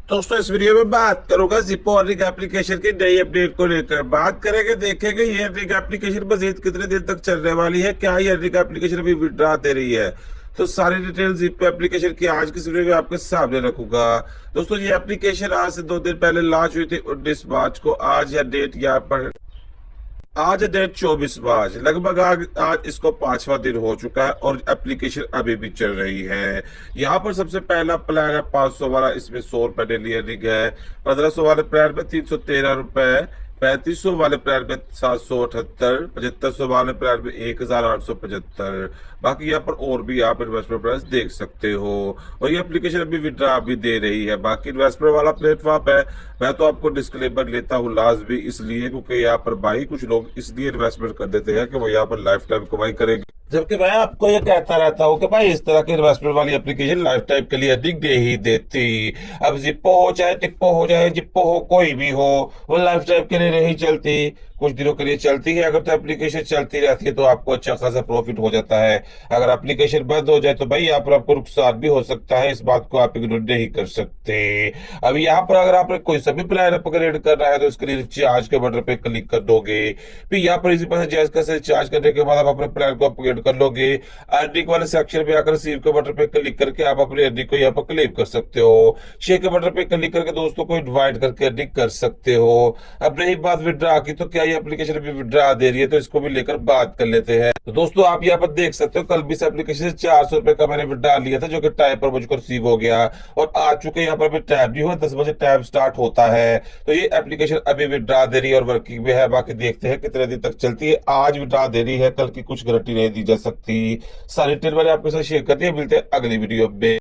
दोस्तों इस वीडियो में बात करूंगा जिप्पो अर्निंग एप्लीकेशन की नई अपडेट को लेकर। बात करेंगे, देखेंगे ये अर्निंग एप्लीकेशन मजीद कितने दिन तक चलने वाली है, क्या ये अर्निंग एप्लीकेशन अभी विड्रॉ दे रही है। तो सारी डिटेल जिप्पो एप्लीकेशन की आज की इस वीडियो में आपके सामने रखूंगा। दोस्तों ये एप्लीकेशन आज से 2 दिन पहले लॉन्च हुई थी 19 मार्च को। आज यह डेट यहाँ पर, आज डेट 24 मार्च, लगभग आज इसको 5वां दिन हो चुका है और एप्लीकेशन अभी भी चल रही है। यहाँ पर सबसे पहला प्लान है 500 वाला, इसमें 100 रुपए डेली अर्निंग है। 1500 वाले प्लान में 313 रुपए, 3500 वाले प्लान में 778, 7500 वाले प्लान में 1875। बाकी यहाँ पर और भी आप इन्वेस्टमेंट प्राइस देख सकते हो। और ये एप्लीकेशन अभी विड्रॉ भी दे रही है। बाकी इन्वेस्टमेंट वाला प्लेटफॉर्म है, मैं तो आपको डिस्क्लेमर लेता हूँ लाजमी, इसलिए क्योंकि यहाँ पर भाई कुछ लोग इसलिए इन्वेस्टमेंट कर देते हैं कि वो यहाँ पर लाइफ टाइम कमाई करेंगे, जबकि मैं आपको ये कहता रहता हूँ कि भाई इस तरह की इन्वेस्टमेंट वाली एप्लीकेशन लाइफ टाइम के लिए अधिक दे ही देती। अब जिप्पो हो चाहे टिप्पो हो चाहे जिप्पो हो कोई भी हो, वो लाइफ टाइम के लिए नहीं चलती, कुछ दिनों के लिए चलती है। अगर तो एप्लीकेशन चलती रहती है तो आपको अच्छा खासा प्रॉफिट हो जाता है। अगर एप्लीकेशन बंद हो जाए तो भाई यहाँ पर आपको नुकसान भी हो सकता है, इस बात को आप इग्नोर नहीं कर सकते। अब यहाँ पर अगर आपने कोई सभी प्लान अपग्रेड करना है तो इसके लिए रिचार्ज के बटन पे क्लिक कर दोगे। फिर यहाँ पर इसी पास जैस कैसे रिचार्ज करने के बाद आप अपने प्लान को अपग्रेड कर लोगे। अर्निंग वाले सेक्शन में आकर रिसीव के बटन पे क्लिक करके आप अपनी अर्निंग को यहाँ पर क्लेम कर सकते हो। शेयर के बटन पे क्लिक करके दोस्तों को इन्वाइट करके अर्निंग कर सकते हो। अब रही बात विड्रॉ की, तो क्या ये एप्लीकेशन अभी विड्रॉ दे रही है, तो इसको भी लेकर बात कर लेते हैं। तो दोस्तों आप यहाँ पर देख सकते हो, कल भी इस एप्लीकेशन से 400 रुपए का मैंने विड्रॉ लिया था, जो कि टाइम पर मुझको रिसीव हो गया और आ चुके। यहाँ पर भी टाइम भी हुआ, 10 बजे टाइम स्टार्ट होता है। तो ये एप्लीकेशन अभी विड्रॉ दे रही है और वर्किंग में है। बाकी देखते हैं कितने दिन तक चलती है। आज विड्रॉ दे रही है, कल की कुछ गारंटी नहीं दी जा सकती। सारी डिटेल मैंने आपके साथ शेयर कर दी है। मिलते हैं अगली वीडियो में।